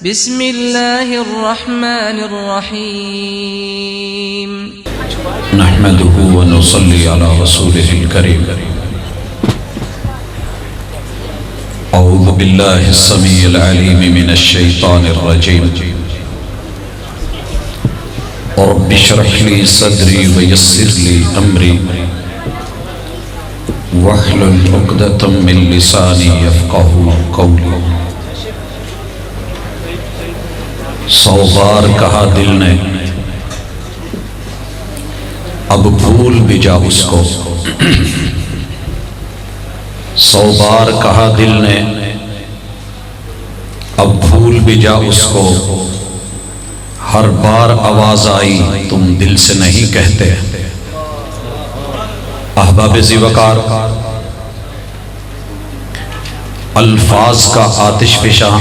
بسم اللہ الرحمن الرحیم نحمده ونصلي على رسوله الكريم اعوذ بالله السميع العليم من الشيطان الرجيم رب اشرح لي صدري ويسر لي امري واحلل عقدة من لساني يفقهوا قولي سو بار کہا دل نے اب بھول بھی جا اس کو، سو بار کہا دل نے اب بھول بھی جا اس کو، ہر بار آواز آئی تم دل سے نہیں کہتے۔ احباب ذی وقار، الفاظ کا آتش فشاں،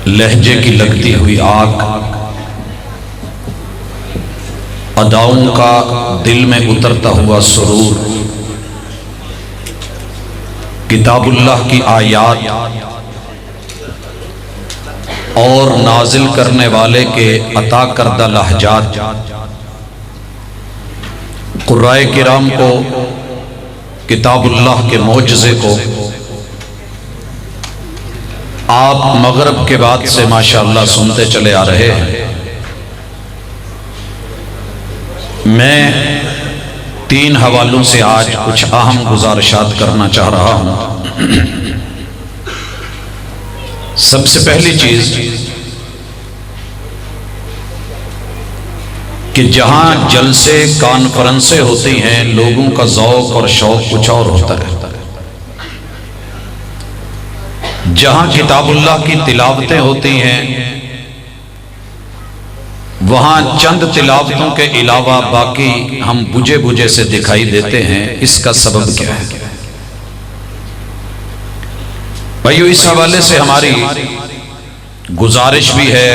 لہجے کی لگتی ہوئی آگ، اداؤں کا دل میں اترتا ہوا سرور، کتاب اللہ کی آیات اور نازل کرنے والے کے عطا کردہ لہجات، قرائے کرام کو کتاب اللہ کے معجزے کو آپ مغرب کے بعد سے ماشاءاللہ سنتے چلے آ رہے ہیں۔ میں 3 حوالوں سے آج کچھ اہم گزارشات کرنا چاہ رہا ہوں۔ سب سے پہلی چیز کہ جہاں جلسے کانفرنسیں ہوتی ہیں لوگوں کا ذوق اور شوق کچھ اور ہوتا ہے، جہاں کتاب اللہ کی تلاوتیں ہوتی ہیں وہاں چند تلاوتوں کے علاوہ باقی ہم بجھے بجھے سے دکھائی دیتے ہیں۔ اس کا سبب کیا ہے؟ بھائیو، اس حوالے سے ہماری گزارش بھی ہے،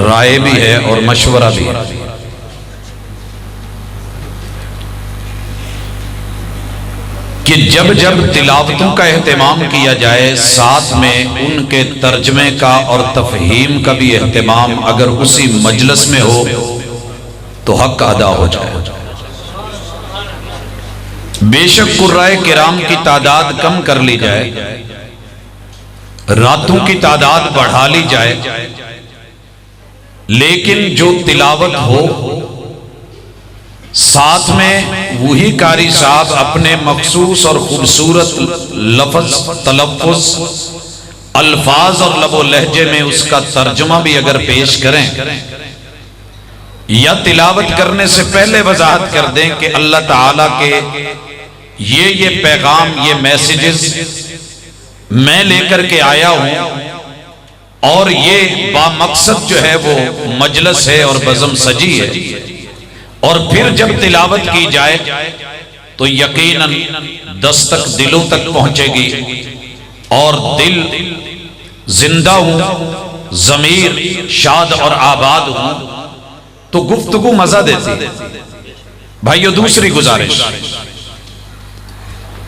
رائے بھی ہے اور مشورہ بھی ہے کہ جب جب تلاوتوں کا اہتمام کیا جائے ساتھ میں ان کے ترجمے کا اور تفہیم کا بھی اہتمام اگر اسی مجلس میں ہو تو حق ادا ہو جائے۔ بے شک قرائے کرام کی تعداد کم کر لی جائے، راتوں کی تعداد بڑھا لی جائے، لیکن جو تلاوت ہو ساتھ میں وہی قاری صاحب اپنے مخصوص اور خوبصورت لفظ، تلفظ، الفاظ اور لب و لہجے میں اس کا ترجمہ بھی اگر پیش کریں یا تلاوت کرنے سے پہلے وضاحت کر دیں کہ اللہ تعالیٰ کے یہ پیغام، یہ میسیجز میں لے کر کے آیا ہوں اور یہ بامقصد جو ہے وہ مجلس ہے اور بزم سجی ہے، اور پھر جب تلاوت کی جائے تو یقیناً دستک دلوں تک پہنچے گی اور دل زندہ ہوں، ضمیر شاد اور آباد ہوں تو گفتگو مزہ دیتی۔ بھائیو، دوسری گزارش،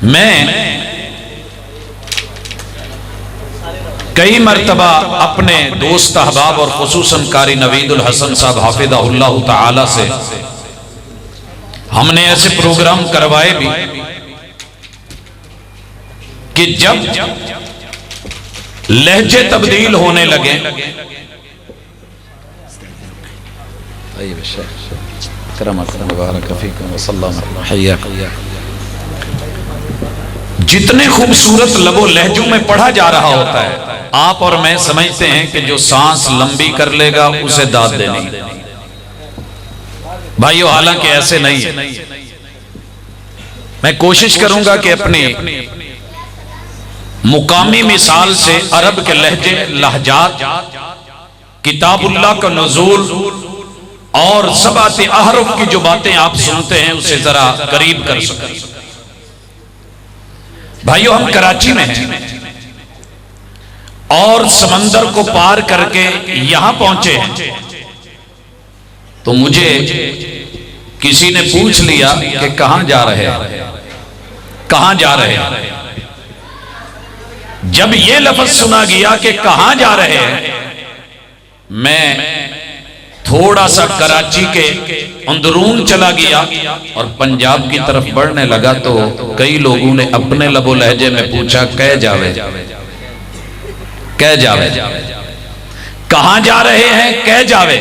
میں کئی مرتبہ اپنے دوست احباب اور خصوصاً قاری نوید الحسن صاحب حافظہ اللہ تعالی سے ہم نے ایسے پروگرام کروائے بھی کہ جب لہجے تبدیل ہونے لگے، جتنے خوبصورت لب و لہجوں میں پڑھا جا رہا ہوتا ہے، آپ اور میں سمجھتے ہیں کہ جو سانس لمبی کر لے گا اسے داد دینی۔ بھائیو، حالانکہ ایسے نہیں ہے۔ میں کوشش کروں گا کہ اپنی مقامی مثال سے عرب کے لہجے، لہجات، کتاب اللہ کا نزول اور سبعۃ احرف کی جو باتیں آپ سنتے ہیں اسے ذرا قریب کر سکیں۔ بھائیو، ہم کراچی میں ہیں اور سمندر کو پار کر کے یہاں پہنچے ہیں تو مجھے کسی نے پوچھ لیا کہ کہاں جا رہے ہیں، کہاں جا رہے ہیں؟ جب یہ لفظ سنا گیا کہ کہاں جا رہے ہیں، میں تھوڑا سا کراچی کے اندرون چلا گیا اور پنجاب کی طرف بڑھنے لگا تو کئی لوگوں نے اپنے لب و لہجے میں پوچھا کہہ جاوے، کہہ جاوے، کہاں جا رہے ہیں؟ کہہ جاوے۔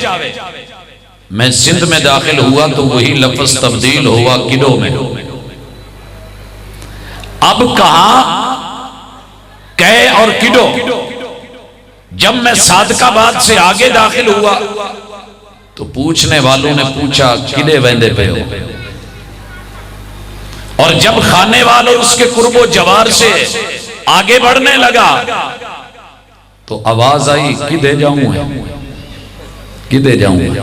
میں سندھ میں داخل ہوا تو وہی لفظ تبدیل ہوا کڈو میں۔ اب کہاں کہے اور کڈو۔ جب میں صادق آباد سے آگے داخل ہوا تو پوچھنے والوں نے پوچھا کڈے ویندے پہ ہو، اور جب خانے والوں اس کے قرب و جوار سے آگے بڑھنے لگا تو آواز آئی کدے جاؤں ہے، کدے جاؤں ہے۔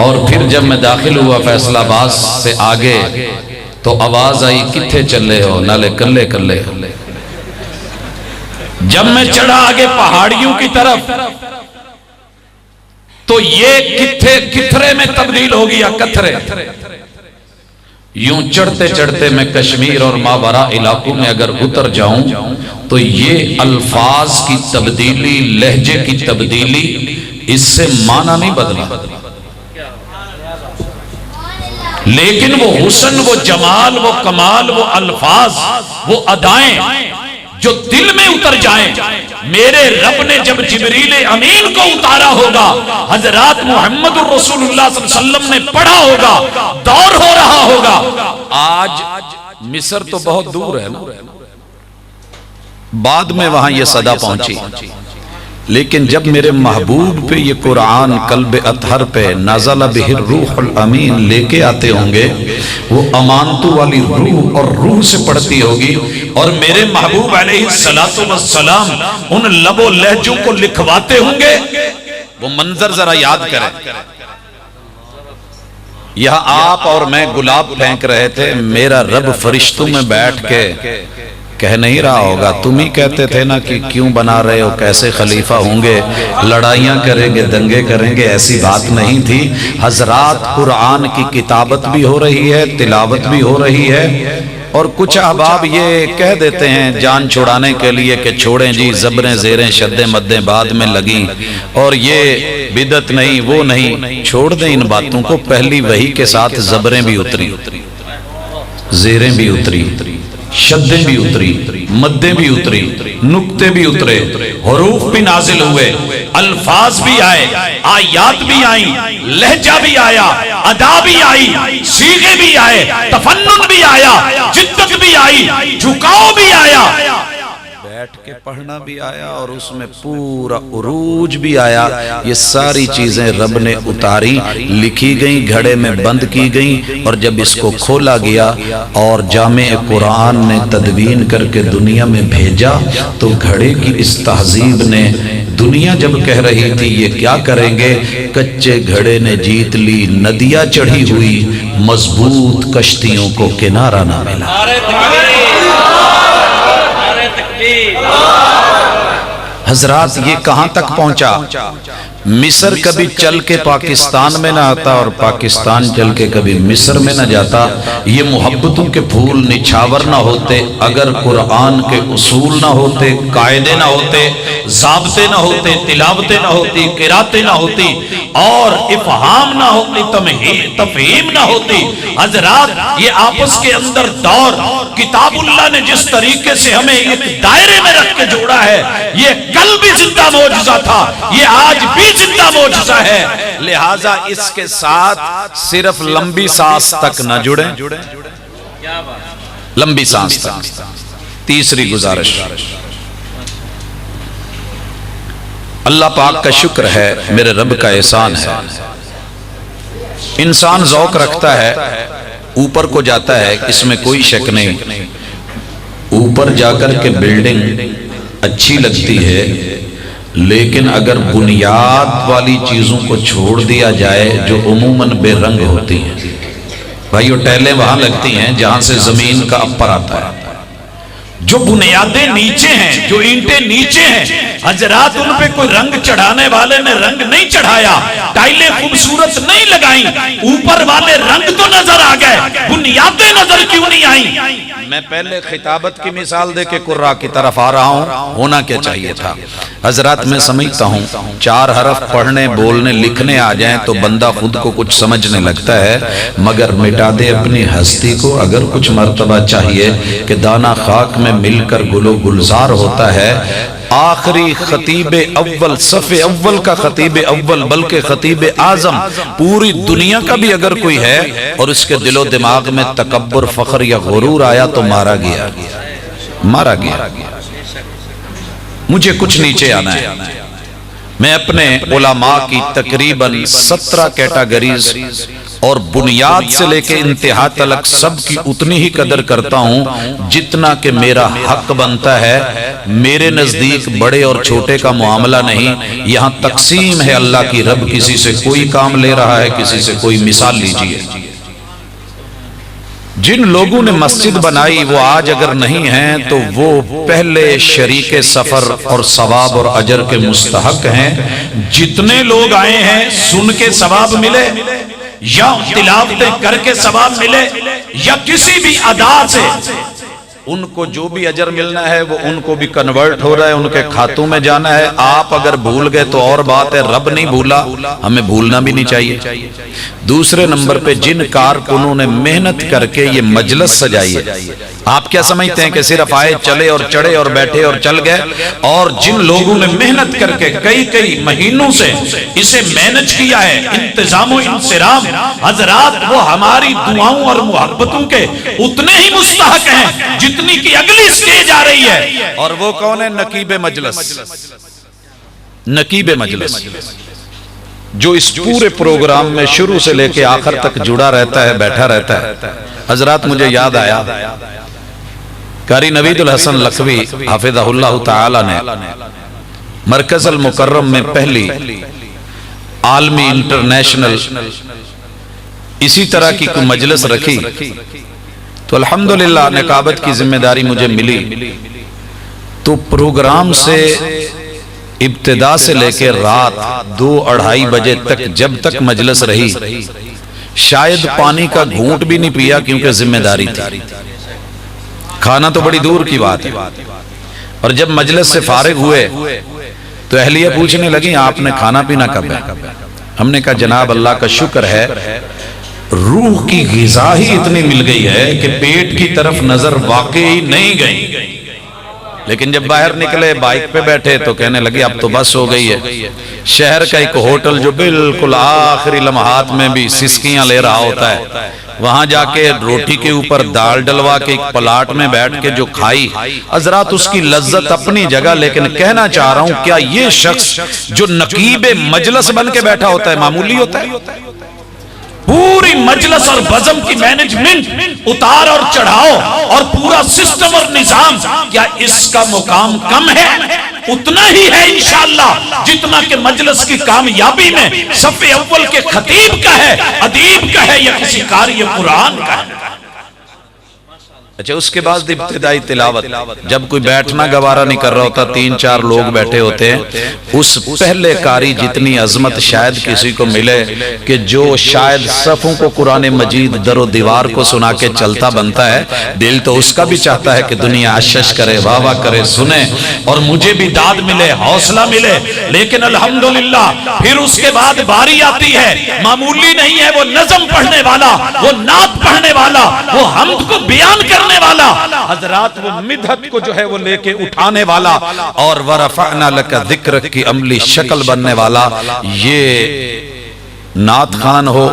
اور پھر جب میں داخل ہوا فیصل آباد سے آگے تو آواز آئی کتھے چلے ہو، نالے کلے کلے ہو۔ جب میں چڑھا آگے پہاڑیوں کی طرف تو یہ کتھرے میں تبدیل ہو گیا کتھرے۔ یوں چڑھتے چڑھتے میں کشمیر اور ماورا علاقوں میں اگر اتر جاؤں تو یہ الفاظ کی تبدیلی، لہجے کی تبدیلی، اس سے معنی نہیں بدلا، لیکن وہ حسن، وہ جمال، وہ کمال، وہ الفاظ، وہ ادائیں جو دل میں اتر جائیں۔ میرے رب نے جب جبریل امین کو اتارا ہوگا، حضرات محمد الرسول اللہ صلی اللہ علیہ وسلم نے پڑھا ہوگا، دور ہو رہا ہوگا۔ آج مصر تو بہت دور ہے نا، بعد میں وہاں یہ صدا پہنچی، لیکن جب میرے محبوب پہ یہ قرآن قلب اطہر پہ نازل بہ الروح الامین لے کے آتے ہوں گے، وہ امانتو والی روح اور روح سے پڑھتی ہوگی، اور میرے محبوب علیہ السلام ان لب و لہجوں کو لکھواتے ہوں گے۔ وہ منظر ذرا یاد کریں، یہاں آپ اور میں گلاب پھینک رہے تھے، میرا رب فرشتوں میں بیٹھ کے کہہ نہیں رہا ہوگا تم ہی کہتے تھے نا کہ کیوں بنا رہے ہو، کیسے خلیفہ ہوں گے، لڑائیاں کریں گے، دنگے کریں گے، ایسی بات نہیں تھی۔ حضرات قرآن کی کتابت بھی ہو رہی ہے، تلاوت بھی ہو رہی ہے، اور کچھ احباب یہ کہہ دیتے ہیں جان چھڑانے کے لیے کہ چھوڑیں جی، زبریں زیریں شدیں مدیں بعد میں لگیں، اور یہ بدعت نہیں، وہ نہیں، چھوڑ دیں ان باتوں کو۔ پہلی وحی کے ساتھ زبریں بھی اتری، زیریں بھی اتری، شدیں بھی اتری، مدیں بھی اتری، نقطے بھی اترے، حروف بھی نازل ہوئے، الفاظ بھی آئے، آیات بھی آئیں، لہجہ بھی آیا، ادا بھی آئی، صیغے بھی آئے، تفنن بھی آیا، جدت بھی آئی، جھکاؤ بھی آیا، بیٹھ کے پڑھنا بھی آیا، اور اس میں پورا عروج بھی آیا۔ یہ ساری چیزیں رب نے اتاری، لکھی گئیں، گھڑے میں بند کی گئیں، اور جب اس کو کھولا گیا اور جامع قرآن نے تدوین کر کے دنیا میں بھیجا تو گھڑے کی اس تہذیب نے دنیا جب کہہ رہی تھی یہ کیا کریں گے، کچے گھڑے نے جیت لی، ندیاں چڑھی ہوئی، مضبوط کشتیوں کو کنارہ نہ ملا۔ حضرات یہ کہاں تک پہنچا؟ مصر کبھی چل کے پاکستان میں نہ آتا اور پاکستان چل کے کبھی مصر میں نہ جاتا۔ یہ محبتوں کے پھول نچھاور نہ ہوتے اگر قرآن کے اصول نہ ہوتے، قاعدے نہ ہوتے، ضابطے نہ ہوتے، تلاوتیں نہ ہوتی، قراتیں نہ ہوتی، اور افہام نہ ہوتی، تفہیم نہ ہوتی۔ حضرات یہ آپس کے اندر دور، کتاب اللہ نے جس طریقے سے ہمیں ایک دائرے میں رکھ کے جوڑا ہے، یہ کل بھی زندہ معجزہ تھا، یہ آج بھی زندہ معجزہ ہے۔ لہٰذا اس کے ساتھ صرف لمبی سانس تک نہ جڑیں، لمبی سانس تک۔ تیسری گزارش، اللہ پاک کا شکر ہے، میرے رب کا احسان ہے، انسان ذوق رکھتا ہے، اوپر کو جاتا ہے، اس میں کوئی شک نہیں، اوپر جا کر کے بلڈنگ اچھی لگتی ہے، لیکن اگر بنیاد والی چیزوں کو چھوڑ دیا جائے جو عموماً بے رنگ ہوتی ہیں، بھائیو ٹیلیں وہاں لگتی ہیں جہاں سے زمین کا اپر آتا ہے، جو بنیادیں نیچے ہیں، جو اینٹیں نیچے ہیں، حضرات ان پہ کوئی رنگ چڑھانے والے نے رنگ نہیں چڑھایا، ٹائلیں خوبصورت نہیں لگائیں، اوپر والے رنگ تو نظر آ گئے، بنیادیں نظر کیوں نہیں آئیں؟ میں پہلے خطابت کی مثال دے کے قرآ کی طرف آ رہا ہوں، ہونا کیا چاہیے تھا؟ حضرات میں سمجھتا ہوں 4 حرف پڑھنے بولنے لکھنے آ جائیں تو بندہ خود کو کچھ سمجھنے لگتا ہے، مگر مٹا دے اپنی ہستی کو اگر کچھ مرتبہ چاہیے کہ دانہ خاک میں مل کر گل و گلزار ہوتا ہے۔ آخری خطیب اول، صف اول کا خطیب اول بلکہ خطیب اعظم پوری دنیا کا بھی اگر کوئی ہے اور اس کے دل و دماغ میں تکبر، فخر یا غرور آیا تو مارا گیا، مارا گیا۔ مجھے کچھ نیچے آنا ہے، میں اپنے علماء کی تقریباً 17 کیٹاگریز اور بنیاد سے لے کے انتہا تلک سب کی اتنی ہی قدر کرتا ہوں جتنا کہ میرا حق بنتا ہے۔ میرے نزدیک بڑے اور چھوٹے کا معاملہ نہیں، یہاں تقسیم ہے اللہ کی۔ رب کسی سے کوئی کام لے رہا ہے، کسی سے کوئی۔ مثال لیجئے، جن لوگوں نے مسجد بنائی وہ آج اگر نہیں ہیں تو وہ پہلے شریک سفر اور ثواب اور اجر کے مستحق ہیں۔ جتنے لوگ آئے ہیں سن کے ثواب ملے یا تلاوتیں کر کے ثواب ملے یا کسی بھی ادا سے، ان کو جو بھی اجر ملنا ہے وہ ان کو بھی کنورٹ ہو رہا ہے، ان کے کھاتوں میں جانا ہے۔ آپ اگر بھول گئے تو اور بات ہے، رب نہیں بھولا، ہمیں بھولنا بھی نہیں چاہیے۔ دوسرے نمبر پہ جن کارکنوں نے محنت کر کے یہ مجلس سجائی ہے، آپ کیا سمجھتے ہیں کہ صرف آئے چلے اور چڑھے اور بیٹھے اور چل گئے؟ اور جن لوگوں نے محنت کر کے کئی مہینوں سے اسے مینج کیا ہے، انتظام و انصرام، حضرات وہ ہماری دعاؤں اور محبتوں کے اتنے ہی مستحق ہیں جتنی کی اگلی سٹیج آ رہی ہے۔ اور وہ کون ہے؟ نقیب مجلس، نقیب مجلس، جو اس پورے پروگرام میں شروع سے لے کے آخر تک جڑا رہتا ہے، بیٹھا رہتا ہے۔ حضرات مجھے یاد آیا قاری نوید الحسن لکھوی حافظہ اللہ تعالی نے مرکز المکرم میں پہلی عالمی انٹرنیشنل اسی طرح کی کوئی مجلس رکھی تو الحمدللہ نقابت کی ذمہ داری مجھے ملی، تو پروگرام سے ابتدا سے لے کے رات 2-2:30 بجے تک جب تک مجلس رہی شاید پانی کا گھونٹ بھی نہیں پیا، کیونکہ ذمہ داری تھی، کھانا تو بڑی دور کی بات ہے۔ اور جب مجلس سے فارغ ہوئے تو اہلیہ پوچھنے لگی آپ نے کھانا پینا کب ہے؟ ہم نے کہا جناب اللہ کا شکر ہے روح کی غذا ہی اتنی مل گئی ہے کہ پیٹ کی طرف نظر واقعی نہیں گئی، لیکن جب باہر نکلے بائک پہ بیٹھے تو کہنے لگے اب تو بس ہو گئی ہے۔ شہر کا ایک ہوٹل جو بالکل آخری لمحات میں بھی سسکیاں لے رہا ہوتا ہے، وہاں جا کے روٹی کے اوپر دال ڈلوا کے ایک پلاٹ میں بیٹھ کے جو کھائی، حضرات اس کی لذت اپنی جگہ، لیکن کہنا چاہ رہا ہوں کیا یہ شخص جو نقیب مجلس بن کے بیٹھا ہوتا ہے معمولی ہوتا ہے؟ پوری مجلس اور بزم کی مینجمنٹ، اتار اور چڑھاؤ اور پورا سسٹم اور نظام، کیا اس کا مقام کم ہے؟ اتنا ہی ہے انشاءاللہ جتنا کہ مجلس کی کامیابی میں صف اول کے خطیب کا ہے، ادیب کا ہے، یا کسی قاری قرآن کا ہے۔ اچھا اس کے بعد ابتدائی تلاوت، جب کوئی بیٹھنا گوارا نہیں کر رہا ہوتا 3-4 لوگ بیٹھے ہوتے ہیں، اس پہلے قاری جتنی عظمت شاید کسی کو ملے کہ جو شاید صفوں کو قرآن مجید در و دیوار کو سنا کے چلتا بنتا ہے، دل تو اس کا بھی چاہتا ہے کہ دنیا اشش کرے، واہ واہ کرے، سنے اور مجھے بھی داد ملے، حوصلہ ملے۔ لیکن الحمدللہ پھر اس کے بعد باری آتی ہے، معمولی نہیں ہے، وہ نظم پڑھنے والا، وہ نعت پڑھنے والا، وہ حمد کو بیان کرنے والا، حضرات وہ مدحت کو جو ہے وہ لے کے اٹھانے والا، اور ورفعنا لک ذکرک کی عملی شکل بننے والا۔ یہ نعت خان ہو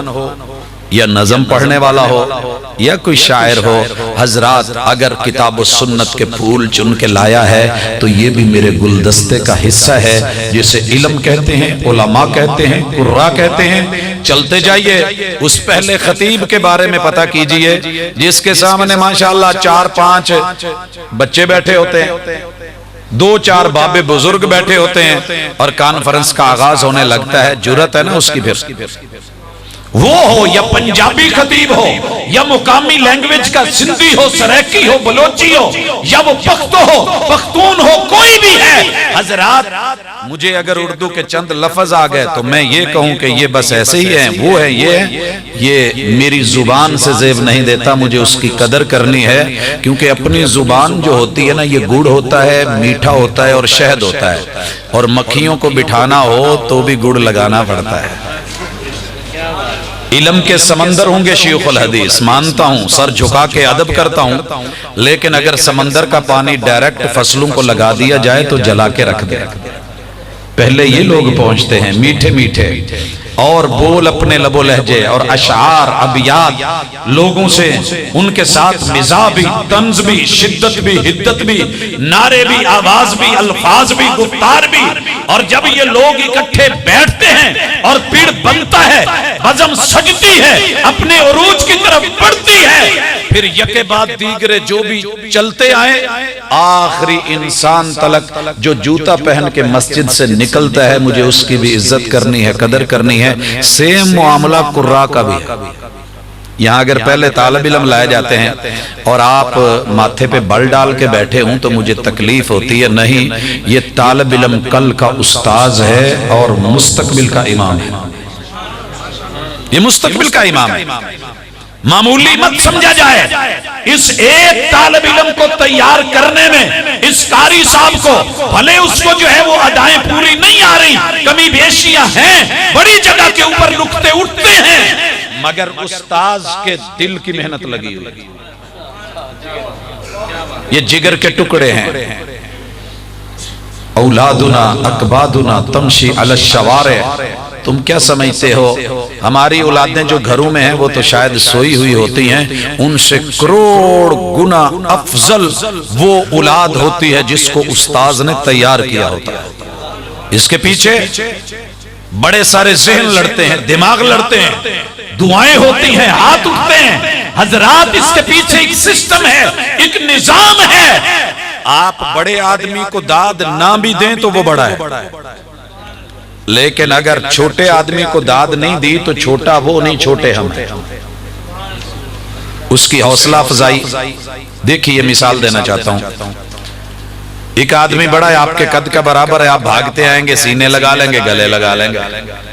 یا نظم پڑھنے والا ہو یا کوئی شاعر ہو، حضرات اگر کتاب و سنت کے پھول چن کے لایا ہے تو یہ بھی میرے گلدستے کا حصہ ہے، جسے علم کہتے ہیں، علماء کہتے ہیں، قراء کہتے ہیں۔ چلتے جائیے اس پہلے خطیب کے بارے میں پتہ کیجئے جس کے سامنے ماشاءاللہ 4-5 بچے بیٹھے ہوتے ہیں، 2-4 بابے بزرگ بیٹھے ہوتے ہیں، اور کانفرنس کا آغاز ہونے لگتا ہے۔ جرأت ہے نا اس کی، پھر وہ ہو یا پنجابی خطیب ہو یا مقامی لینگویج کا سندھی ہو، سریکی ہو، بلوچی ہو، یا وہ پختو ہو، پختون ہو، کوئی بھی ہے، حضرات مجھے اگر اردو کے چند لفظ آ گئے تو میں یہ کہوں کہ یہ بس ایسے ہی ہیں، وہ ہے، یہ میری زبان سے زیب نہیں دیتا، مجھے اس کی قدر کرنی ہے، کیونکہ اپنی زبان جو ہوتی ہے نا، یہ گڑ ہوتا ہے، میٹھا ہوتا ہے اور شہد ہوتا ہے، اور مکھیوں کو بٹھانا ہو تو بھی گڑ لگانا پڑتا ہے۔ علم کے سمندر ہوں گے شیوخ الحدیث، مانتا ہوں، سر جھکا کے ادب کرتا ہوں، لیکن اگر سمندر کا پانی ڈائریکٹ فصلوں کو لگا دیا جائے تو جلا کے رکھ دے۔ پہلے یہ لوگ پہنچتے ہیں میٹھے میٹھے، اور بول اپنے لب و لہجے اور اشعار ابیات لوگوں سے، ان کے ساتھ مزاح بھی، طنز بھی، شدت بھی، حدت بھی، نعرے بھی، آواز بھی، الفاظ بھی، گفتار بھی، اور جب یہ لوگ اکٹھے بیٹھتے ہیں اور پیڑ بنتا ہے، بزم سجتی ہے، اپنے عروج کی طرف بڑھتی ہے، پھر یکے بعد دیگرے جو بھی چلتے آئے، آخری انسان تلک جو جوتا پہن کے مسجد سے نکلتا ہے، مجھے اس کی بھی عزت کرنی ہے، قدر کرنی ہے۔ سیم معاملہ قرآ کا بھی ہے۔ یہاں اگر پہلے طالب علم لائے جاتے ہیں اور آپ ماتھے پہ بل ڈال کے بیٹھے ہوں تو مجھے تکلیف ہوتی ہے، نہیں، یہ طالب علم کل کا استاذ ہے اور مستقبل کا امام ہے، یہ مستقبل کا امام ہے، معمولی مت سمجھا جائے۔ اس ایک طالب علم کو تیار کرنے میں اس قاری صاحب کو، بھلے اس کو جو ہے وہ ادائیں پوری نہیں آ رہی، کمی بیشیاں ہیں، بڑی جگہ کے اوپر نقطے اٹھتے ہیں، مگر استاذ کے دل کی محنت لگی ہوئی، یہ جگر کے ٹکڑے ہیں۔ اولادنا اکبادنا تمشی علی الشوارع، تم کیا سمجھتے ہو ہماری اولادیں جو گھروں میں ہیں وہ تو شاید سوئی ہوئی ہوتی ہیں، ان سے کروڑ گنا افضل وہ اولاد ہوتی ہے جس کو استاذ نے تیار کیا ہوتا ہے۔ اس کے پیچھے بڑے سارے ذہن لڑتے ہیں، دماغ لڑتے ہیں، دعائیں ہوتی ہیں، ہاتھ اٹھتے ہیں، حضرات اس کے پیچھے ایک سسٹم ہے، ایک نظام ہے۔ آپ بڑے آدمی کو داد نہ بھی دیں تو وہ بڑا ہے، لیکن اگر چھوٹے آدمی کو داد نہیں دی تو چھوٹا وہ نہیں، چھوٹے ہم ہیں۔ اس کی حوصلہ افزائی دیکھیے، یہ مثال دینا چاہتا ہوں، ایک آدمی بڑا ہے، آپ کے قد کا برابر ہے، آپ بھاگتے آئیں گے، سینے لگا لیں گے، گلے لگا لیں گے،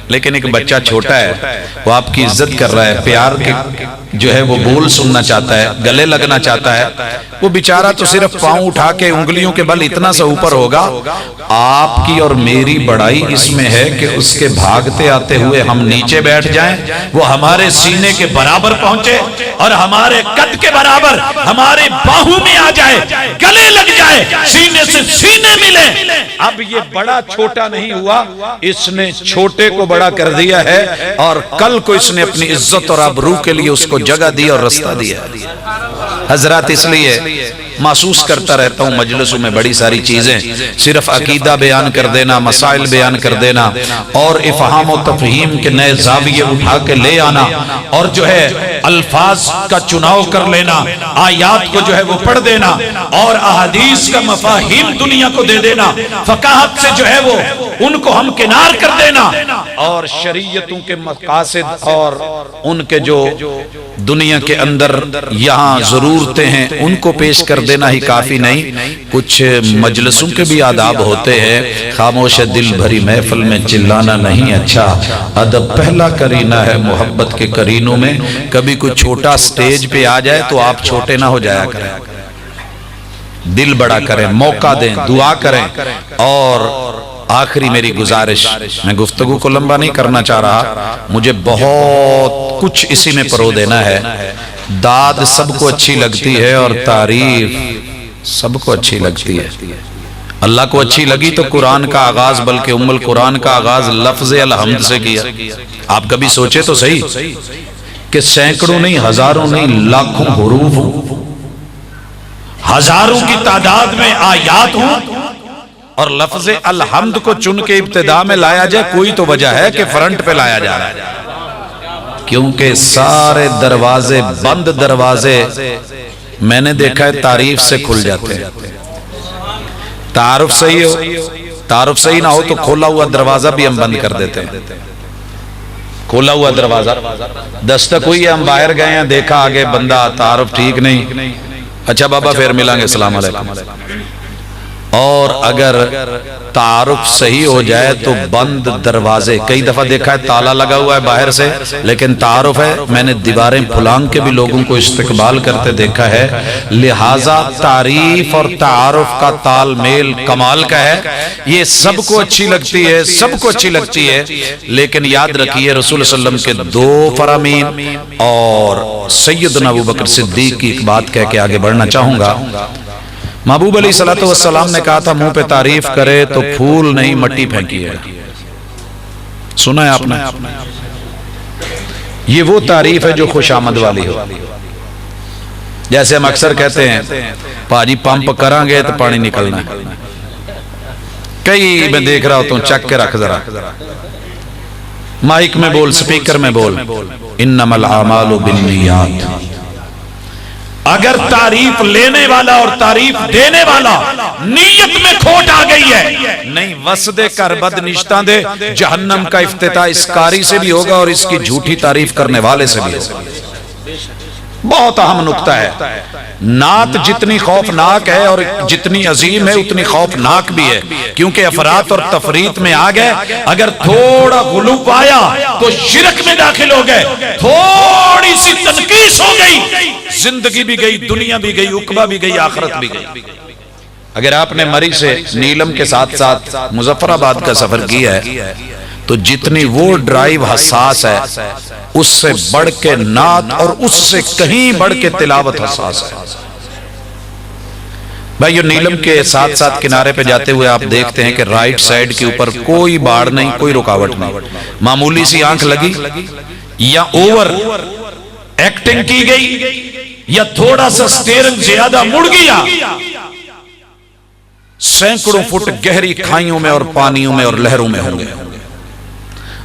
لیکن ایک بچہ چھوٹا ہے، وہ آپ کی عزت کر رہا ہے، پیار کے جو ہے وہ بول سننا چاہتا ہے، گلے لگنا چاہتا ہے، وہ بیچارہ تو صرف پاؤں اٹھا کے انگلیوں کے بل اتنا سا اوپر ہوگا۔ آپ کی اور میری بڑائی اس میں ہے کہ اس کے بھاگتے آتے ہوئے ہم نیچے بیٹھ جائیں، وہ ہمارے سینے کے برابر پہنچے اور ہمارے قد کے برابر ہمارے باہوں میں آ جائے، گلے لگ جائے، سینے سے سینے ملے۔ اب یہ بڑا چھوٹا نہیں ہوا، اس نے چھوٹے کو بڑا کر دیا ہے، اور کل کو اس نے اپنی عزت اور آبرو کے لیے اس کو جگہ دی اور رستہ دیا۔ حضرات اس لیے محسوس کرتا رہتا ہوں مجلسوں میں بڑی ساری چیزیں، صرف عقیدہ بیان کر دینا، مسائل بیان کر دینا، اور افہام و تفہیم کے نئے زاویے اٹھا کے لے آنا، اور جو ہے الفاظ کا چناؤ کر لینا، آیات کو جو ہے وہ پڑھ دینا، اور احادیث کا مفاہیم دنیا کو دے دینا، فقاہت سے جو ہے وہ ان کو ہم کنار کر دینا، اور شریعتوں کے مقاصد اور ان کے جو دنیا کے اندر یہاں ضرورتیں ہیں ان کو پیش کر دینا ہی کافی نہیں۔ کچھ مجلسوں کے بھی آداب ہوتے ہیں، خاموش دل بھری محفل میں چلانا نہیں اچھا، ادب پہلا کرینہ ہے محبت کے کرینوں میں۔ کبھی کوئی چھوٹا سٹیج پہ آ جائے تو آپ چھوٹے نہ ہو جایا کریں، دل بڑا کریں، موقع دیں، دعا کریں۔ اور آخری میری گزارش، میں گفتگو کو لمبا نہیں کرنا چاہ رہا، مجھے بہت کچھ اسی میں پرو دینا ہے۔ داد سب کو اچھی لگتی ہے اور تعریف سب کو اچھی لگتی ہے۔ اللہ کو اچھی لگی تو قرآن کا آغاز، بلکہ ام القرآن کا آغاز لفظ الحمد سے کیا۔ آپ کبھی سوچے تو صحیح کہ سینکڑوں نہیں، ہزاروں نہیں، لاکھوں حروف ہوں، ہزاروں کی تعداد میں آیات ہوں، اور لفظ الحمد کو چن کے ابتدا میں لایا جائے، کوئی تو وجہ ہے کہ فرنٹ پہ لایا جا رہا ہے، کیونکہ سارے دروازے، بند دروازے میں نے دیکھا ہے تعریف سے کھل جاتے ہیں۔ تعارف صحیح ہو، تعارف صحیح نہ ہو تو کھولا ہوا دروازہ بھی ہم بند کر دیتے ہیں۔ کھولا ہوا دروازہ، دستک ہوئی ہے، ہم باہر گئے ہیں، دیکھا آگے بندہ، تعارف ٹھیک نہیں، اچھا بابا پھر ملیں گے، السلام علیکم۔ اور اگر تعارف صحیح ہو جائے تو بند دروازے، کئی دفعہ دیکھا ہے تالا لگا ہوا ہے باہر سے لیکن تعارف ہے، میں نے دیواریں پھلانگ کے بھی لوگوں کو استقبال کرتے دیکھا ہے، لہٰذا تعریف اور تعارف کا تال میل کمال کا ہے، یہ سب کو اچھی لگتی ہے، سب کو اچھی لگتی ہے، لیکن یاد رکھیے رسول صلی اللہ علیہ وسلم کے دو فرامین اور سیدنا ابوبکر صدیق کی ایک بات کہہ کے آگے بڑھنا چاہوں گا۔ محبوب علیہ الصلوۃ والسلام نے کہا تھا منہ پہ تعریف کرے تو پھول نہیں مٹی پھینکی ہے، سنا ہے آپ نے؟ یہ وہ تعریف ہے جو خوش آمد والی ہو، جیسے ہم اکثر کہتے ہیں پاجی پمپ کریں گے تو پانی نکلنا ہے، کئی میں دیکھ رہا ہوتا ہوں چک کے رکھ ذرا، مائک میں بول، سپیکر میں بول، انما الاعمال بالنیات۔ اگر تعریف لینے والا اور تعریف دینے والا نیت میں کھوٹ آ گئی ہے، نہیں وسدے کر بد نشتہ دے، جہنم کا افتتاح اس کاری سے بھی ہوگا اور اس کی جھوٹی تعریف کرنے والے سے بھی ہوگا۔ بہت اہم نکتہ ہے، نعت جتنی خوفناک ہے اور جتنی عظیم ہے اتنی خوفناک بھی ہے، کیونکہ افراط اور تفریط میں آ گئے، اگر تھوڑا غلو پایا تو شرک میں داخل ہو گئے، تھوڑی سی تنقیص ہو گئی، زندگی بھی گئی، دنیا بھی گئی، عقبہ بھی گئی، آخرت بھی گئی۔ اگر آپ نے مری سے نیلم کے ساتھ ساتھ مظفر آباد کا سفر کیا ہے تو جتنی وہ ڈرائیو حساس ہے اس سے بڑھ کے نعت اور اس سے کہیں بڑھ کے تلاوت حساس ہے۔ بھائیو نیلم کے ساتھ ساتھ کنارے پہ جاتے ہوئے آپ دیکھتے ہیں کہ رائٹ سائیڈ کے اوپر کوئی باڑ نہیں، کوئی رکاوٹ نہیں، معمولی سی آنکھ لگی یا اوور ایکٹنگ کی گئی یا تھوڑا سا سٹیرنگ زیادہ مڑ گیا، سینکڑوں فٹ گہری کھائیوں میں اور پانیوں میں اور لہروں میں ہوں گے،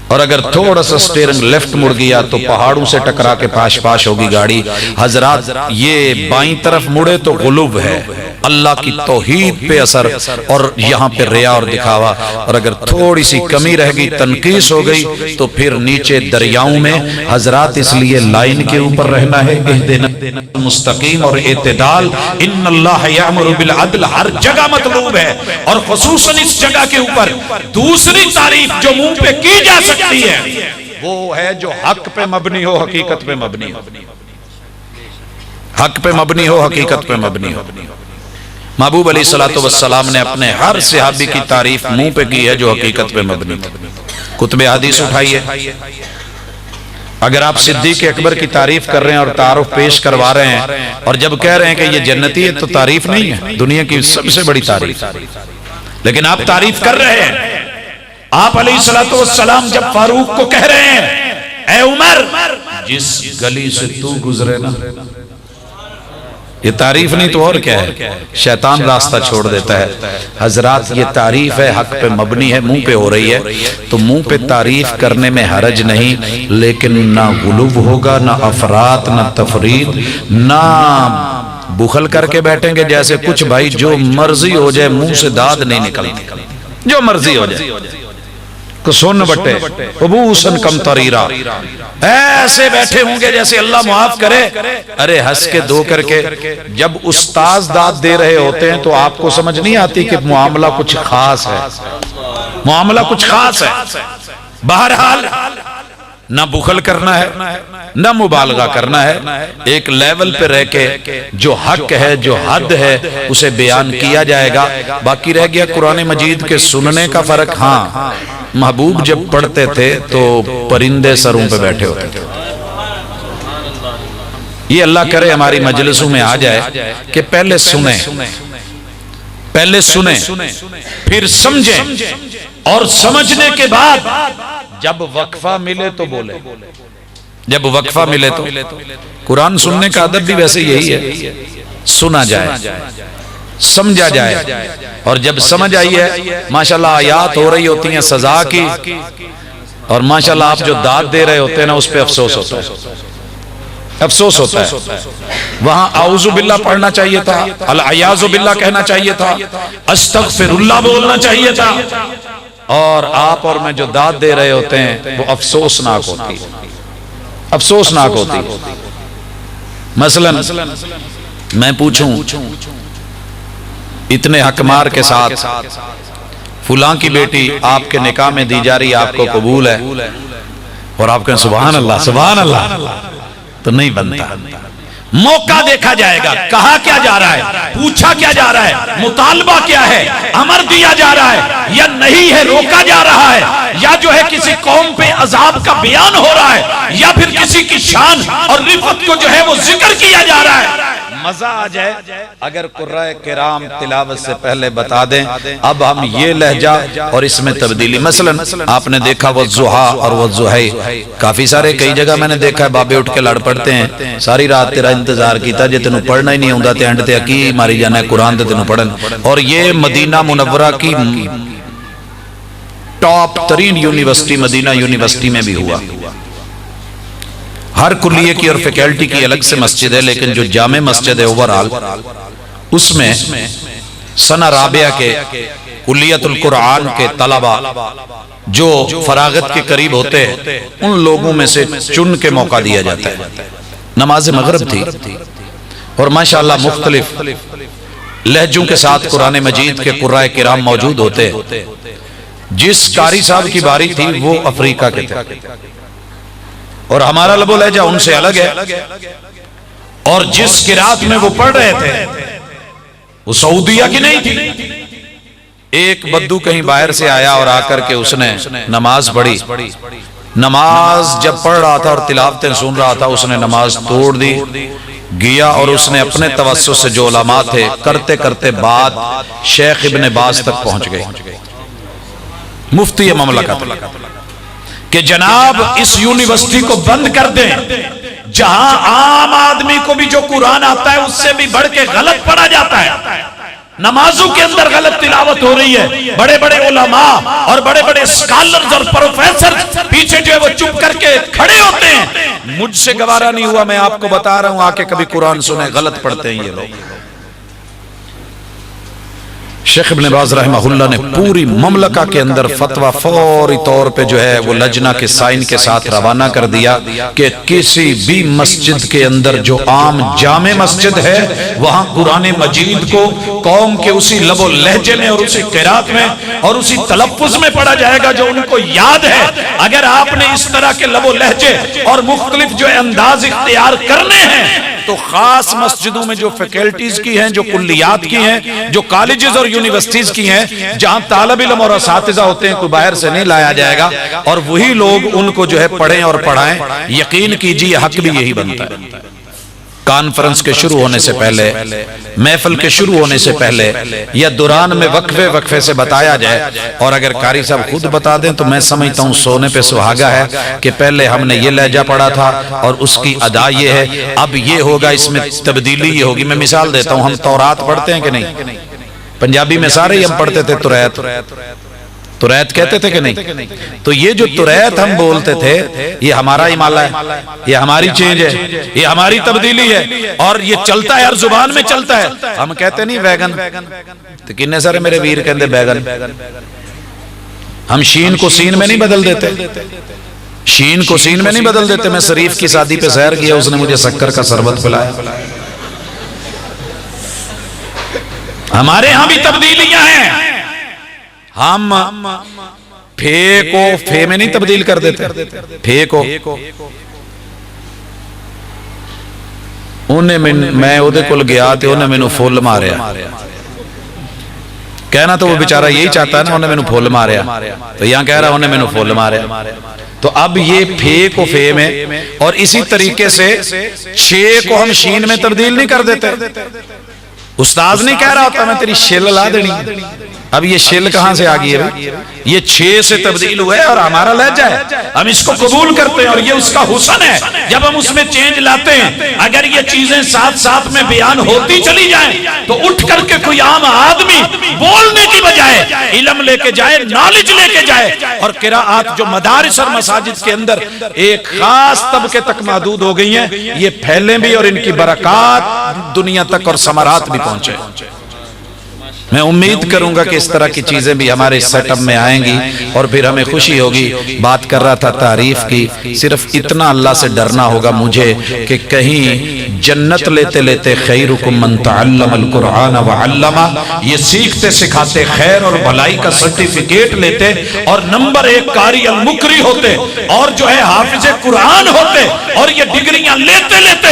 اور اگر تھوڑا سا سٹیرنگ لیفٹ مڑ گیا تو پہاڑوں سے ٹکرا کے پاش پاش ہوگی گاڑی۔ حضرات یہ بائیں طرف مڑے تو غلوب ہے، اللہ کی توحید پہ اثر اور یہاں پہ ریا اور دکھاوا، اور اگر تھوڑی سی کمی رہ گئی، تنقیص ہو گئی تو پھر نیچے دریاؤں میں۔ حضرات اس لیے لائن کے اوپر رہنا ہے، اہدنا مستقیم اور اعتدال، ان اللہ یامر بالعدل ہر جگہ مطلوب ہے، اور خصوصاً اس جگہ کے اوپر دوسری تعریف جو منہ پہ کی جا سکتی ہے وہ ہے جو حق پہ مبنی ہو، حقیقت پہ مبنی ہو، حق پہ مبنی ہو، حقیقت پہ مبنی ہو۔ محبوب علیہ الصلوۃ والسلام نے اپنے ہر صحابی کی تعریف منہ پہ کی ہے جو حقیقت پہ مبنی تھی۔ کتب حدیث اٹھائیے، اگر آپ صدیق اکبر کی تعریف کر رہے ہیں اور تعارف پیش کروا رہے ہیں اور جب کہہ رہے ہیں کہ یہ جنتی ہے تو تعریف نہیں ہے، دنیا کی سب سے بڑی تعریف، لیکن آپ تعریف کر رہے ہیں۔ آپ علیہ الصلوۃ والسلام جب فاروق کو کہہ رہے ہیں اے عمر جس گلی سے تو گزرے نا، یہ تعریف نہیں تو اور کیا ہے، شیطان راستہ چھوڑ دیتا ہے۔ حضرات یہ تعریف ہے، حق پہ مبنی ہے، منہ پہ ہو رہی ہے تو منہ پہ تعریف کرنے میں حرج نہیں، لیکن نہ غلوب ہوگا، نہ افراط، نہ تفریط، نہ بخل کر کے بیٹھیں گے جیسے کچھ بھائی جو مرضی ہو جائے منہ سے داد نہیں نکلتی، جو مرضی ہو جائے، کسون بٹے ابوسن کم تریرا، ایسے بیٹھے ہوں گے جیسے اللہ معاف کرے۔ ارے ہنس کے دو کر کے جب استاذ داد دے رہے ہوتے ہیں تو آپ کو سمجھ نہیں آتی کہ معاملہ کچھ خاص ہے، معاملہ کچھ خاص ہے۔ بہرحال نہ بخل کرنا ہے نہ مبالغہ کرنا ہے، ایک لیول پہ رہ کے جو حق ہے، جو حد ہے اسے بیان کیا جائے گا۔ باقی رہ گیا قرآن مجید کے سننے کا فرق۔ ہاں محبوب جب پڑھتے تھے تو پرندے سروں پہ بیٹھے ہوتے تھے۔ یہ اللہ کرے ہماری مجلسوں میں آ جائے کہ پہلے سنیں، پہلے سنیں پھر سمجھیں، اور سمجھنے کے بعد جب وقفہ ملے تو بولے، جب وقفہ ملے تو۔ قرآن سننے کا ادب بھی ویسے یہی ہے، سنا جائے، سمجھا جائے، اور جب سمجھ آئی ہے ماشاءاللہ آیات ہو رہی ہوتی ہیں سزا کی، اور ماشاءاللہ آپ جو داد دے رہے ہوتے ہیں نا اس پہ افسوس ہوتا ہے، افسوس ہوتا ہے۔ وہاں اعوذ باللہ پڑھنا چاہیے تھا، العیاذ باللہ کہنا چاہیے تھا، استغفر اللہ بولنا چاہیے تھا، اور آپ اور میں جو داد دے رہے ہوتے ہیں وہ افسوسناک ہوتی ہے، افسوسناک ہوتی ہے۔ مثلا میں پوچھوں اتنے حکمار کے ساتھ فلاں کی بیٹی آپ کے نکاح میں دی جا رہی، آپ کو قبول ہے، اور آپ کہیں سبحان اللہ سبحان اللہ، تو نہیں بنتا۔ موقع دیکھا جائے گا، کہا کیا جا رہا ہے، پوچھا کیا جا رہا ہے، مطالبہ کیا ہے، امر دیا جا رہا ہے یا نہیں ہے، روکا جا رہا ہے، یا جو ہے کسی قوم پہ عذاب کا بیان ہو رہا ہے، یا پھر کسی کی شان اور رفعت کو جو ہے وہ ذکر کیا جا رہا ہے۔ مزہ آ جائے اگر قرائے کرام تلاوت سے پہلے بتا دیں اب ہم یہ لہجہ اور اس میں تبدیلی۔ مثلا آپ نے دیکھا والضحیٰ اور والضحی، کافی سارے کئی جگہ میں نے دیکھا ہے بابے اٹھ کے لڑ پڑتے ہیں، ساری رات تیرا انتظار کیتا جے تینوں پڑھنا ہی نہیں ہوندا تے اینڈ تے کی ماری جانا ہے قرآن تے تینوں پڑھن۔ اور یہ مدینہ منورہ کی ٹاپ ترین یونیورسٹی مدینہ یونیورسٹی میں بھی ہوا۔ ہر کلیے کی اور فیکلٹی کی الگ سے مسجد ہے، لیکن جو جامع مسجد ہے اوورال اس میں سنہ رابعہ کے کلیت القرآن کے طلبہ جو فراغت کے قریب ہوتے ہیں ان لوگوں میں سے چن کے موقع دیا جاتا ہے۔ نماز مغرب تھی اور ماشاءاللہ مختلف لہجوں کے ساتھ قرآن مجید کے قرائے کرام موجود ہوتے ہیں۔ جس قاری صاحب کی باری تھی وہ افریقہ کے تھے اور ہمارا لب و لہجہ ان سے الگ ہے، اور جس قرات میں وہ پڑھ رہے تھے وہ سعودیہ کی نہیں تھی۔ ایک بدو کہیں باہر سے آیا اور آ کر کے اس نے نماز پڑھی، نماز جب پڑھ رہا تھا اور تلاوتیں سن رہا تھا اس نے نماز توڑ دی، گیا اور اس نے اپنے توسط سے جو علماء تھے کرتے کرتے بات شیخ ابن باز تک پہنچ گئی، مفتی مملکت، کہ جناب اس یونیورسٹی کو بند کر دیں، جہاں عام آدمی کو بھی جو قرآن آتا ہے اس سے بھی بڑھ کے غلط پڑھا جاتا ہے، نمازوں کے اندر غلط تلاوت ہو رہی ہے، بڑے بڑے علماء اور بڑے بڑے سکالرز اور پروفیسر پیچھے جو ہے وہ چپ کر کے کھڑے ہوتے ہیں۔ مجھ سے گوارا نہیں ہوا، میں آپ کو بتا رہا ہوں، آ کے کبھی قرآن سنیں، غلط پڑھتے ہیں یہ لوگ۔ شیخ ابن باز رحمہ اللہ نے پوری مملکہ کے اندر فتویٰ فوری طور پہ جو ہے وہ لجنہ کے سائن کے ساتھ روانہ کر دیا کہ کسی بھی مسجد کے اندر جو عام جامع مسجد ہے وہاں قرآن مجید کو قوم کے اسی لب و لہجے میں اور اسی قرات میں اور اسی تلفظ میں پڑھا جائے گا جو ان کو یاد ہے۔ اگر آپ نے اس طرح کے لب و لہجے اور مختلف جو انداز اختیار کرنے ہیں تو خاص مسجدوں میں جو فیکلٹیز کی ہیں، جو کلیات کی ہیں، جو کالجز اور یونیورسٹیز کی ہیں، جہاں طالب علم اور اساتذہ ہوتے ہیں، کوئی باہر سے نہیں لایا جائے گا اور وہی لوگ ان کو جو ہے پڑھیں اور پڑھائیں۔ یقین کیجیے حق بھی یہی بنتا ہے۔ کانفرنس کے شروع ہونے سے پہلے، محفل کے شروع ہونے سے پہلے یا دوران میں وقفے سے بتایا جائے، اور اگر قاری صاحب خود بتا دیں تو میں سمجھتا ہوں سونے پہ سہاگا ہے کہ پہلے ہم نے یہ لہجہ پڑھا تھا اور اس کی ادا یہ ہے، اب یہ ہوگا، اس میں تبدیلی یہ ہوگی۔ میں مثال دیتا ہوں، ہم تورات پڑھتے ہیں کہ نہیں؟ پنجابی میں سارے ہی ہم پڑھتے تھے توریت کہتے تھے کہ نہیں؟ تو یہ جو توریت ہم بولتے تھے یہ ہمارا امالہ ہے، یہ ہماری چینج ہے، یہ ہماری تبدیلی ہے، اور یہ چلتا ہے، ہر زبان میں چلتا ہے۔ ہم کہتے نہیں بیگن، تو کنے سارے میرے ویر کہندے بیگن۔ ہم شین کو سین میں نہیں بدل دیتے، شین کو سین میں نہیں بدل دیتے۔ میں شریف کی شادی پہ سحر کیا، اس نے مجھے شکر کا شربت پلایا۔ ہمارے ہاں بھی تبدیلیاں ہیں، ہم پھے کو فے میں نہیں تبدیل کر دیتے، پھے کو میں او دے کول گیا تے انہیں مینوں پھول ماریا، کہنا تو وہ بیچارہ یہی چاہتا ہے نا، انہیں مینوں پھول ماریا، تو یہاں کہہ رہا انہیں مینوں پھول ماریا۔ تو اب یہ پھے کو فے میں، اور اسی طریقے سے چھے کو ہم شین میں تبدیل نہیں کر دیتے۔ استاذ نہیں کہہ رہا ہوتا میں تیری شل لا دینی، اب یہ شل کہاں سے آگئی ہے؟ یہ چھے سے تبدیل ہوئے اور ہمارا لہجہ ہے، ہم اس کو قبول کرتے ہیں اور یہ اس کا حسن ہے۔ جب ہم اس میں چینج لاتے ہیں، اگر یہ چیزیں ساتھ ساتھ میں بیان ہوتی چلی جائیں تو اٹھ کر کے کوئی عام آدمی بولنے کی بجائے علم لے کے جائے، نالج لے کے جائے، اور قراءات جو مدارس اور مساجد کے اندر ایک خاص طبقے تک محدود ہو گئی ہیں، یہ پھیلیں بھی اور ان کی برکات دنیا تک اور ثمرات بھی پہنچے۔ میں امید کروں گا کہ اس طرح کی چیزیں بھی ہمارے سیٹ اپ میں آئیں گی اور پھر ہمیں خوشی ہوگی۔ بات کر رہا تھا تعریف کی، صرف اتنا اللہ سے ڈرنا ہوگا مجھے کہ کہیں جنت لیتے لیتے خیرکم من تعلم القرآن وعلمہ، یہ سیکھتے سکھاتے خیر اور بھلائی کا سرٹیفکیٹ لیتے اور نمبر 1 قاری المقری ہوتے اور جو ہے حافظ قرآن ہوتے اور یہ ڈگریاں لیتے لیتے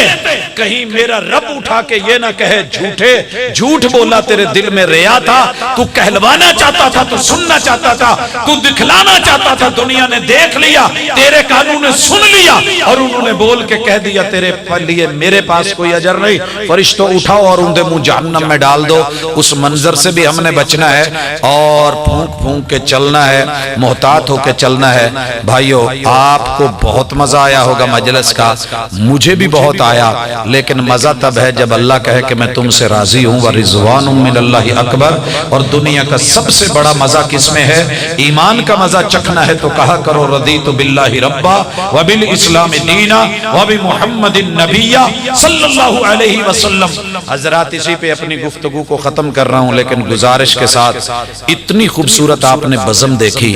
کہیں میرا رب اٹھا کے یہ نہ کہے جھوٹے، جھوٹ بولا، تیرے دل میں ریا تھا، تو کہلوانا چاہتا تھا، تو سننا چاہتا تھا، تو دکھلانا چاہتا تھا، دنیا نے دیکھ لیا، تیرے کانوں نے سن لیا اور انہوں نے بول کے کہہ دیا تیرے لیے میرے پاس کوئی اجر نہیں، فرشتوں اٹھاؤ اور ان دے منہ جہنم میں ڈال دو۔ اس منظر سے بھی ہم نے بچنا ہے اور پھونک پھونک کے چلنا ہے، محتاط ہو کے چلنا ہے۔ بھائیو آپ کو بہت مزہ آیا ہوگا مجلس کا، مجھے بھی بہت آیا، لیکن مزہ تب ہے جب اللہ کہے کہ میں تم سے راضی ہوں، ورضوان من اللہ اکبر۔ اور دنیا کا سب سے بڑا مزہ کس میں ہے؟ ایمان کا مزہ چکھنا ہے تو کہا کرو رضیت باللہ ربا وبالاسلام دینا وبمحمد النبی صلی اللہ علیہ وسلم۔ حضرات اسی پہ اپنی گفتگو کو ختم کر رہا ہوں، لیکن گزارش کے ساتھ اتنی خوبصورت آپ نے بزم دیکھی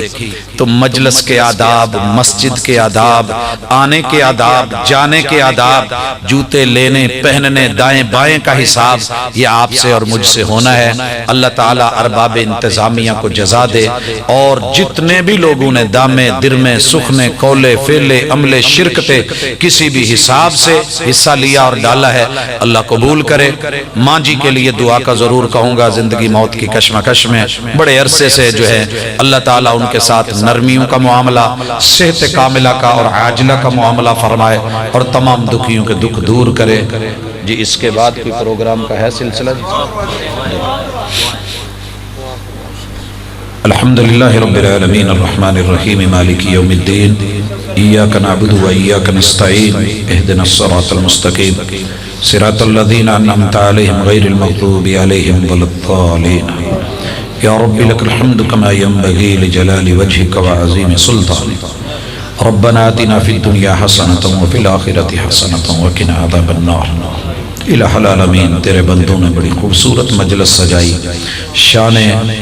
تو مجلس کے آداب، مسجد کے آداب، آنے کے آداب، جانے کے آداب، جوتے لینے پہننے دائیں بائیں کا حساب یہ آپ سے اور مجھ سے ہونا ہے۔ اللہ تعالیٰ ارباب انتظامیہ کو جزا دے اور جتنے بھی لوگوں نے دامے درمے سخنے کولے فیلے عملے شرکتے کسی بھی حساب سے حصہ لیا اور ڈالا ہے اللہ قبول کرے۔ ماں جی کے لیے دعا کا ضرور کہوں گا، زندگی موت کی کشمکش میں بڑے عرصے سے جو ہے اللہ تعالیٰ ان کے ساتھ نرمیوں کا معاملہ، صحت کاملہ کا اور عاجلہ کا معاملہ فرمائے اور تمام دکھیوں کے دکھ دور کرے۔ جی اس کے بعد کوئی پروگرام کا ہے سلسلہ؟ الحمدللہ رب العالمین الرحمن الرحیم مالک یوم الدین ایاک نعبد و ایاک نستعین اہدنا الصراط المستقیم صراط الذین انعمت علیہم غیر المغضوب علیہم ولا الضالین۔ یا رب لک الحمد کما ینبغی لجلال وجہک وعظیم سلطانک۔ ربنا آتنا فی الدنیا حسنۃ وفی الآخرۃ حسنۃ وقنا عذاب النار۔ الہ العالمین تیرے بندوں نے بڑی خوبصورت مجلس سجائی، شان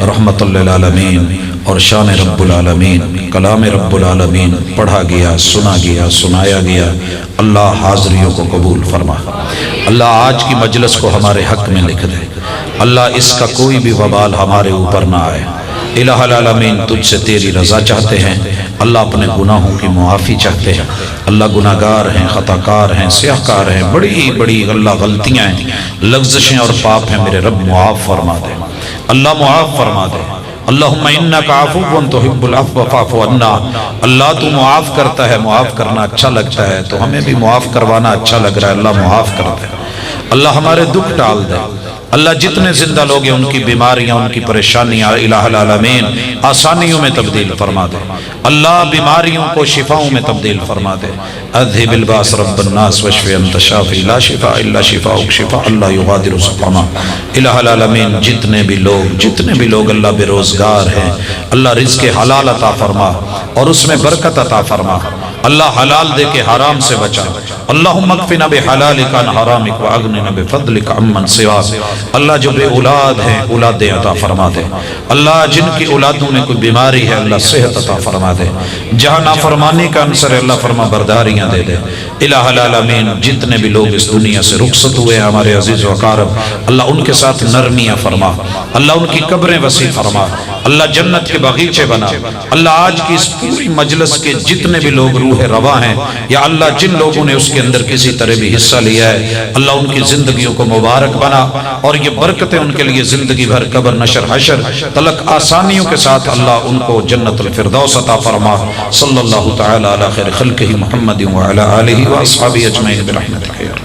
رحمت للعالمین اور شان رب العالمین، کلام رب العالمین پڑھا گیا، سنا گیا، سنایا گیا۔ اللہ حاضریوں کو قبول فرما، اللہ آج کی مجلس کو ہمارے حق میں لکھ دے، اللہ اس کا کوئی بھی وبال ہمارے اوپر نہ آئے۔ الہ العالمین تجھ سے تیری رضا چاہتے ہیں، اللہ اپنے گناہوں کی معافی چاہتے ہیں، اللہ گناہگار ہیں، خطاکار ہیں، سیاہکار ہیں، بڑی بڑی اللہ غلطیاں ہیں، لغزشیں اور پاپ ہیں، میرے رب معاف فرما دے، اللہ معاف فرما دے۔ اللہم انکا عفو تحب العفو فاعف عنا، اللہ تو معاف کرتا ہے، معاف کرنا اچھا لگتا ہے، تو ہمیں بھی معاف کروانا اچھا لگ رہا ہے، اللہ معاف کر دے، اللہ ہمارے دکھ ٹال دے، اللہ جتنے زندہ لوگ ہیں ان کی بیماریاں، ان کی پریشانیاں الہ العالمین آسانیوں میں تبدیل فرما دے، اللہ بیماریوں کو شفاؤں میں تبدیل فرما دے۔ اذھب الباس رب الناس واشف انت شافی لا شفاء الا شفاؤک شفاء لا یغادر سقما۔ الہ العالمین جتنے بھی لوگ اللہ بے روزگار ہیں، اللہ رزق حلال عطا فرما اور اس میں برکت عطا فرما، اللہ حلال دے کے حرام سے بچا۔ اللہم اکفنا بحلالک عن حرامک واغننا بفضلک عمن سواک۔ اللہ جو بے اولاد ہیں اولادیں عطا فرما دے، اللہ جن کی اولادوں میں کوئی بیماری ہے اللہ صحت عطا فرما دے، جہاں نافرمانی کا عنصر ہے اللہ فرما برداریاں دے دے۔ الہ العالمین جتنے بھی لوگ اس دنیا سے رخصت ہوئے ہیں ہمارے عزیز و اقارب، اللہ ان کے ساتھ نرمیاں فرما، اللہ ان کی قبریں وسیع فرما، اللہ جنت کے باغیچے بنا۔ اللہ آج کی اس پوری مجلس کے جتنے بھی لوگ روح رواں ہیں یا اللہ جن لوگوں نے اس کے اندر کسی طرح بھی حصہ لیا ہے اللہ ان کی زندگیوں کو مبارک بنا اور یہ برکتیں ان کے لیے زندگی بھر قبر نشر حشر تلک آسانیوں کے ساتھ اللہ ان کو جنت الفردوس عطا فرما۔ صلی اللہ تعالی علی خیر خلقہ محمد وعلی آلہ واصحابہ اجمعین برحمتک۔